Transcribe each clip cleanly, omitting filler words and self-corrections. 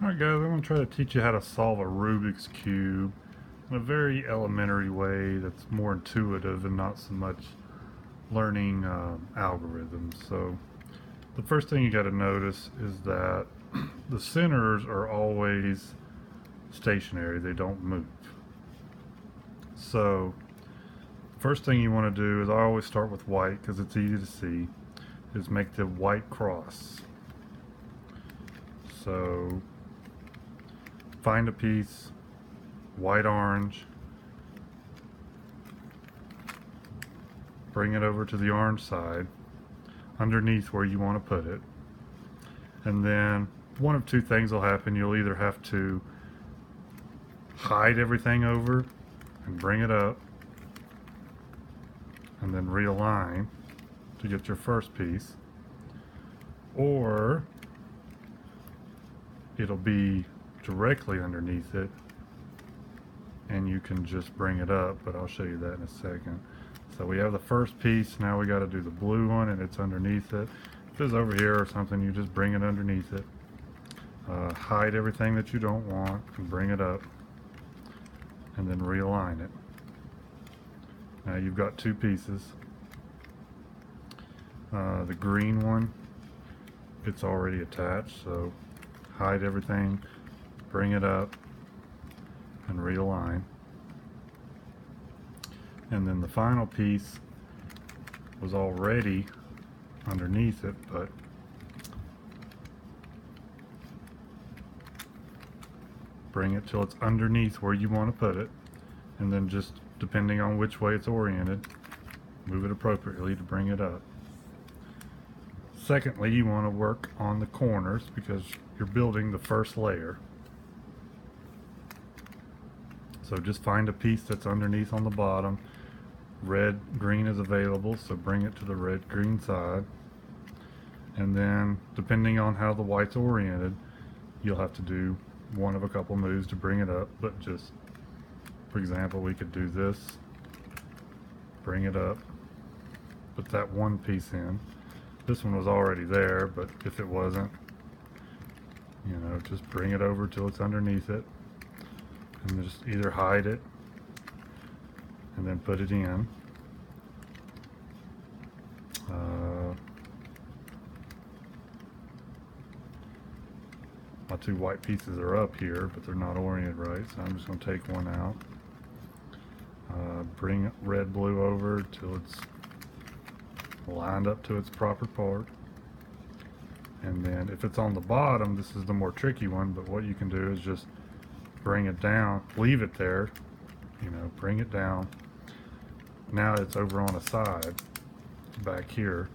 Alright guys, I'm going to try to teach you how to solve a Rubik's Cube in a very elementary way that's more intuitive and not so much learning algorithms. So the first thing you got to notice is that the centers are always stationary, they don't move. So first thing you want to do is I always start with white because it's easy to see, is make the white cross. So find a piece, white orange, bring it over to the orange side underneath where you want to put it, and then one of two things will happen. You'll either have to hide everything over and bring it up and then realign to get your first piece, or it'll be directly underneath it and you can just bring it up, but I'll show you that in a second. So we have the first piece, now we got to do the blue one and it's underneath it. If it's over here or something, you just bring it underneath it. Hide everything that you don't want and bring it up and then realign it. Now you've got two pieces. The green one, it's already attached, so hide everything, bring it up and realign. And then the final piece was already underneath it, but bring it till it's underneath where you want to put it, and then just depending on which way it's oriented, move it appropriately to bring it up. Secondly, you want to work on the corners because you're building the first layer. So just find a piece that's underneath on the bottom. Red, green is available, so bring it to the red, green side. And then, depending on how the white's oriented, you'll have to do one of a couple moves to bring it up. But just, for example, we could do this, bring it up, put that one piece in. This one was already there, but if it wasn't, just bring it over till it's underneath it, and just either hide it and then put it in. My two white pieces are up here, but they're not oriented right, so I'm just going to take one out. Bring red, blue over till it's lined up to its proper part. And then if it's on the bottom, this is the more tricky one, but what you can do is just bring it down, leave it there, bring it down. Now it's over on a side back here,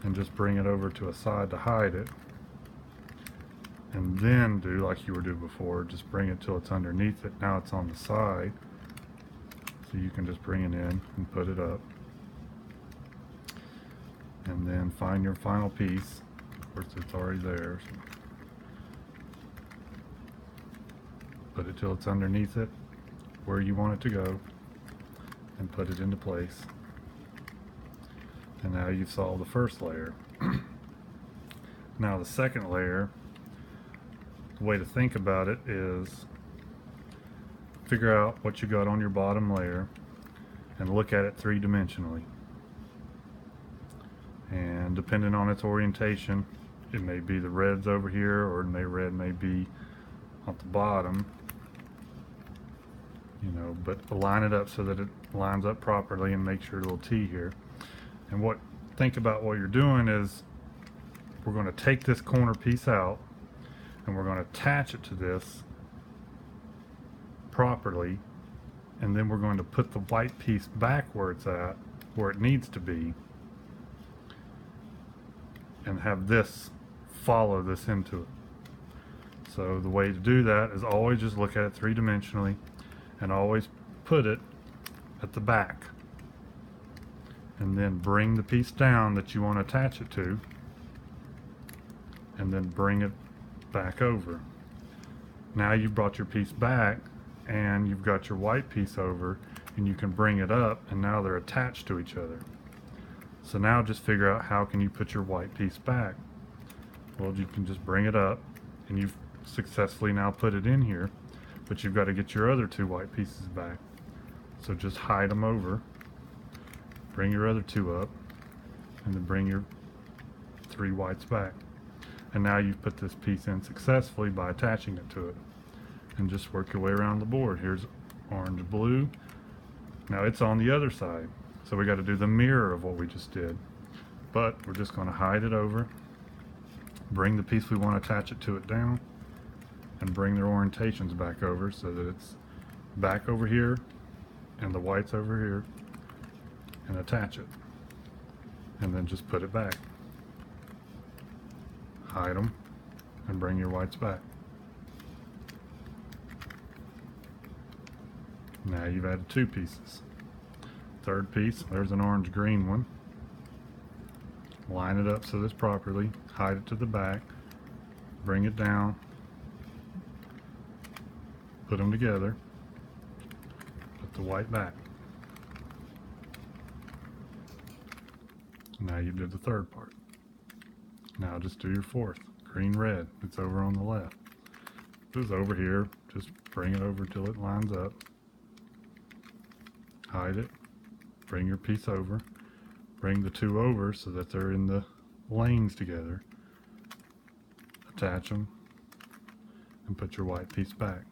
and just bring it over to a side to hide it, and then do like you were doing before, just bring it till it's underneath it. Now it's on the side, so you can just bring it in and put it up, and then find your final piece. Of course it's already there, so put it till it's underneath it where you want it to go and put it into place. And now you've solved the first layer. Now the second layer, the way to think about it is figure out what you got on your bottom layer and look at it three-dimensionally. And depending on its orientation, it may be the red's over here, or red may be at the bottom, but align it up so that it lines up properly, and make sure a little T here. And think about what you're doing is we're going to take this corner piece out and we're going to attach it to this properly, and then we're going to put the white piece back where it's at, where it needs to be, and have this follow this into it. So the way to do that is always just look at it three-dimensionally and always put it at the back, and then bring the piece down that you want to attach it to, and then bring it back over. Now you've brought your piece back and you've got your white piece over, and you can bring it up, and now they're attached to each other. So now just figure out how can you put your white piece back. Well, you can just bring it up, and you've successfully now put it in here, but you've got to get your other 2 white pieces back. So just hide them over, bring your other 2 up, and then bring your 3 whites back. And now you've put this piece in successfully by attaching it to it. And just work your way around the board. Here's orange, blue. Now it's on the other side, so we got to do the mirror of what we just did. But we're just going to hide it over, bring the piece we want to attach it to it down, and bring their orientations back over so that it's back over here and the whites over here, and attach it. And then just put it back. Hide them and bring your whites back. Now you've added 2 pieces. Third piece, there's an orange green one. Line it up so it's properly, hide it to the back, bring it down, put them together, put the white back. Now you did the third part. Now just do your fourth. Green, red. It's over on the left. This is over here. Just bring it over till it lines up. Hide it. Bring your piece over. Bring the 2 over so that they're in the lanes together. Attach them. And put your white piece back.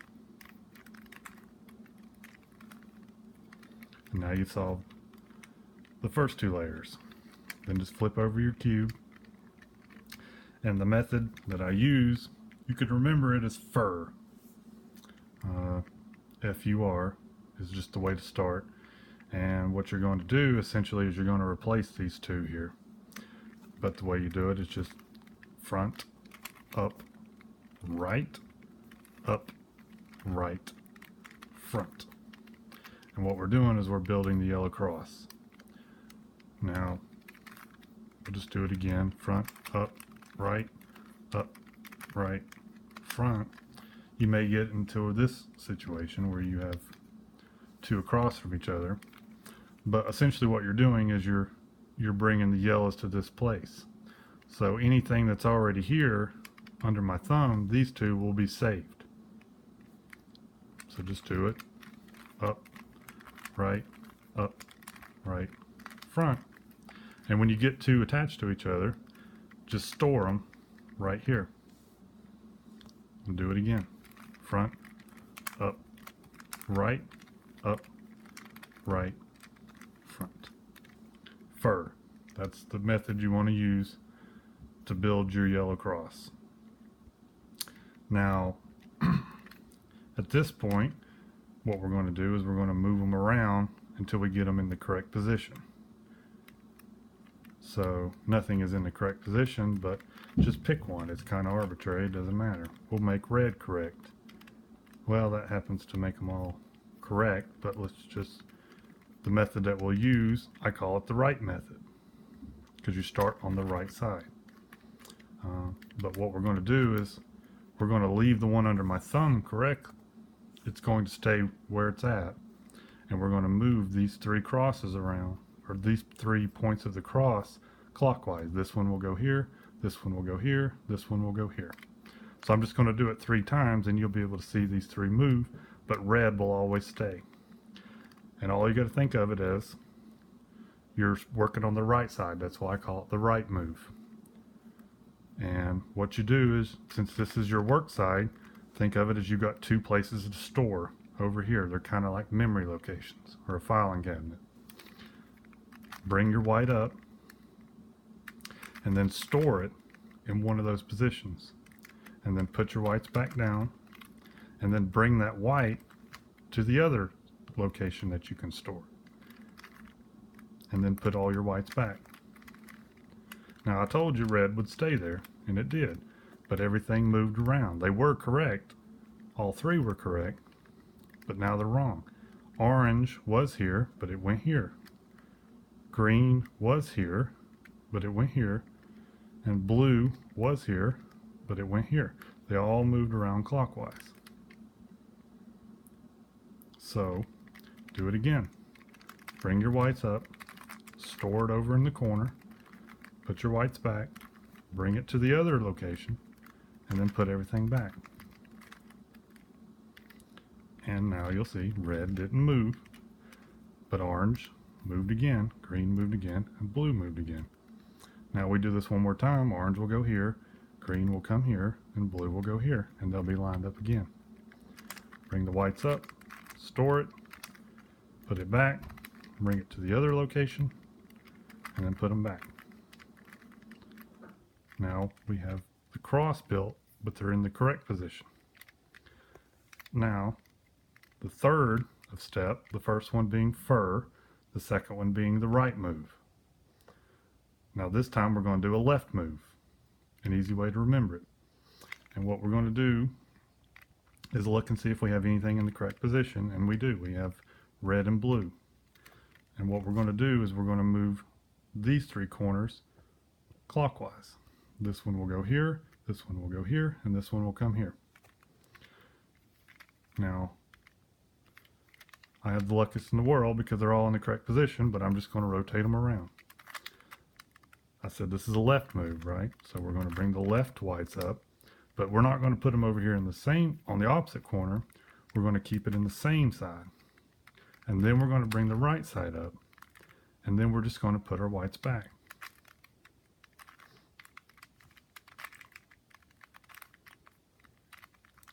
And now you solved the first 2 layers. Then just flip over your cube. And the method that I use, you could remember it as FUR. F-U-R is just the way to start. And what you're going to do essentially is you're going to replace these 2 here. But the way you do it is just front, up, right, front. And what we're doing is we're building the yellow cross. Now, we'll just do it again. Front, up, right, front. You may get into this situation where you have 2 across from each other, but essentially what you're doing is you're bringing the yellows to this place. So anything that's already here under my thumb, these 2 will be saved. So just do it. Up, right, front. And when you get 2 attached to each other, just store them right here. And do it again. Front, up, right, front. FUR. That's the method you want to use to build your yellow cross. Now, at this point, what we're going to do is we're going to move them around until we get them in the correct position. So nothing is in the correct position, but just pick one. It's kind of arbitrary, it doesn't matter. We'll make red correct. Well, that happens to make them all correct, but let's just, the method that we'll use, I call it the right method, because you start on the right side. But what we're going to do is we're going to leave the one under my thumb correct. It's going to stay where it's at, and we're going to move these 3 crosses around, or these 3 points of the cross clockwise. This one will go here, this one will go here, this one will go here. So I'm just going to do it 3 times and you'll be able to see these 3 move, but red will always stay. And all you got to think of it as you're working on the right side. That's why I call it the right move. And what you do is, since this is your work side, think of it as you've got 2 places to store over here. They're kind of like memory locations or a filing cabinet. Bring your white up and then store it in one of those positions, and then put your whites back down, and then bring that white to the other location that you can store, and then put all your whites back. Now I told you red would stay there, and it did, but everything moved around. They were correct, all 3 were correct, but now they're wrong. Orange was here, but it went here. Green was here, but it went here. And blue was here, but it went here. They all moved around clockwise. So, do it again. Bring your whites up, store it over in the corner, put your whites back, bring it to the other location, and then put everything back. And now you'll see red didn't move, but orange moved again, green moved again, and blue moved again. Now we do this one more time. Orange will go here, green will come here, and blue will go here, and they'll be lined up again. Bring the whites up, store it, put it back, bring it to the other location, and then put them back. Now we have the cross built, but they're in the correct position. Now, the third of step, the first one being fur, the second one being the right move. Now this time we're going to do a left move, an easy way to remember it. And what we're going to do is look and see if we have anything in the correct position, and we do. We have red and blue. And what we're going to do is we're going to move these three corners clockwise. This one will go here, this one will go here, and this one will come here. Now, I have the luckiest in the world because they're all in the correct position, but I'm just going to rotate them around. I said this is a left move, right? So we're going to bring the left whites up, but we're not going to put them over here in the same, on the opposite corner. We're going to keep it in the same side. And then we're going to bring the right side up, and then we're just going to put our whites back.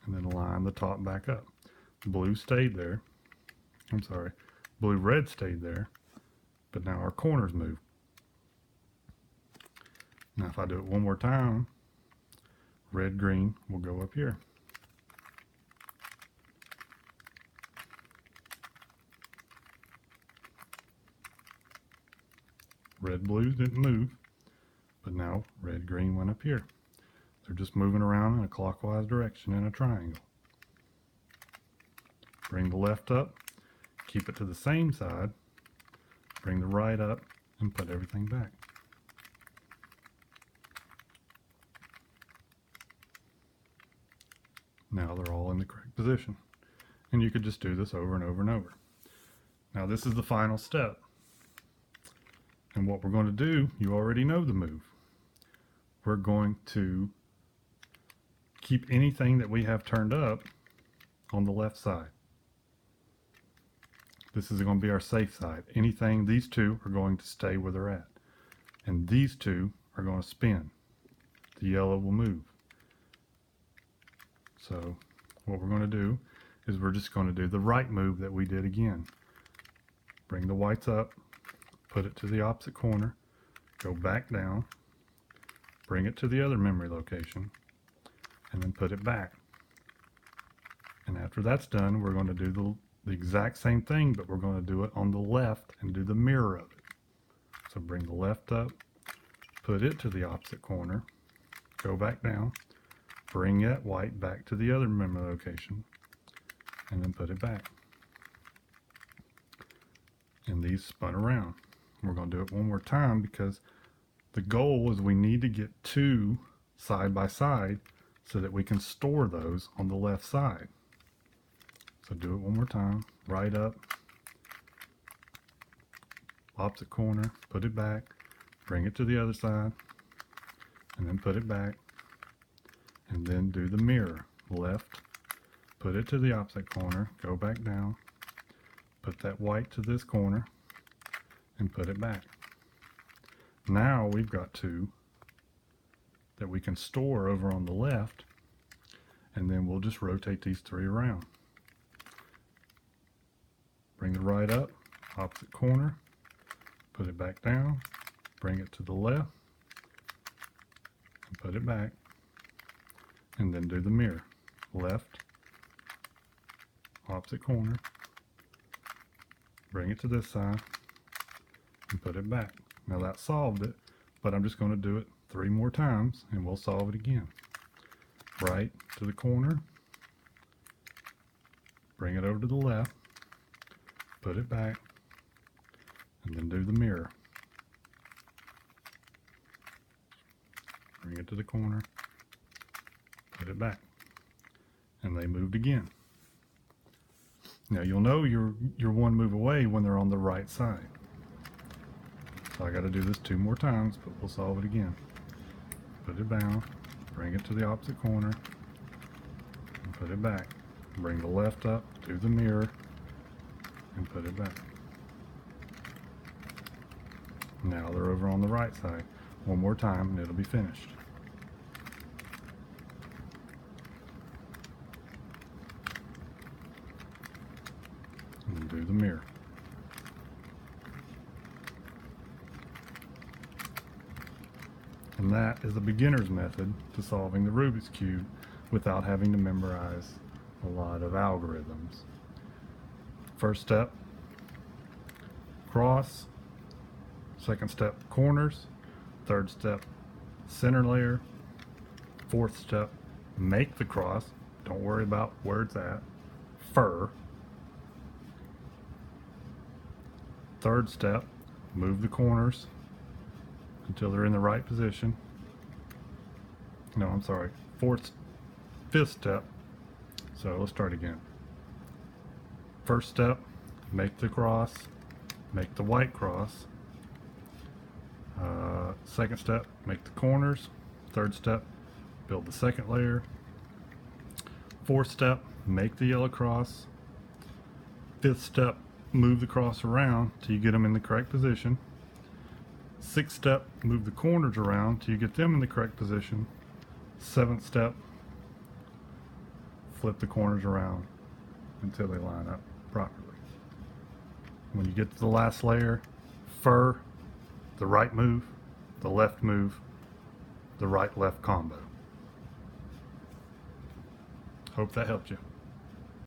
And then line the top back up. Blue stayed there. I'm sorry, blue-red stayed there, but now our corners move. Now if I do it one more time, red-green will go up here. Red-blue didn't move, but now red-green went up here. They're just moving around in a clockwise direction in a triangle. Bring the left up, keep it to the same side, bring the right up, and put everything back. Now they're all in the correct position. And you could just do this over and over and over. Now this is the final step. And what we're going to do, you already know the move. We're going to keep anything that we have turned up on the left side. This is going to be our safe side. Anything, these two are going to stay where they're at. And these two are going to spin. The yellow will move. So what we're going to do is we're just going to do the right move that we did again. Bring the whites up, put it to the opposite corner, go back down, bring it to the other memory location, and then put it back. And after that's done, we're going to do the exact same thing, but we're going to do it on the left and do the mirror of it. So bring the left up, put it to the opposite corner, go back down, bring that white back to the other memory location, and then put it back. And these spun around. We're going to do it one more time because the goal is we need to get two side by side so that we can store those on the left side. So do it one more time. Right up, opposite corner, put it back, bring it to the other side, and then put it back. And then do the mirror. Left, put it to the opposite corner, go back down, put that white to this corner, and put it back. Now we've got two that we can store over on the left, and then we'll just rotate these three around. Bring the right up, opposite corner, put it back down, bring it to the left, and put it back, and then do the mirror. Left, opposite corner, bring it to this side, and put it back. Now that solved it, but I'm just going to do it 3 more times and we'll solve it again. Right to the corner, bring it over to the left, put it back, and then do the mirror. Bring it to the corner, put it back, and they moved again. Now you'll know you're one move away when they're on the right side. So I got to do this 2 more times, but we'll solve it again. Put it down, bring it to the opposite corner, and put it back. Bring the left up, do the mirror, and put it back. Now they're over on the right side. One more time and it'll be finished. And do the mirror. And that is a beginner's method to solving the Rubik's Cube without having to memorize a lot of algorithms. First step, cross. Second step, corners. Third step, center layer. Fourth step, make the cross. Don't worry about where it's at. Fur. Third step, move the corners until they're in the right position. No, I'm sorry. Fifth step. So let's start again. First step, make the cross, make the white cross. Second step, make the corners. Third step, build the second layer. Fourth step, make the yellow cross. Fifth step, move the cross around till you get them in the correct position. Sixth step, move the corners around till you get them in the correct position. Seventh step, flip the corners around until they line up properly. When you get to the last layer, fur, the right move, the left move, the right-left combo. Hope that helped you.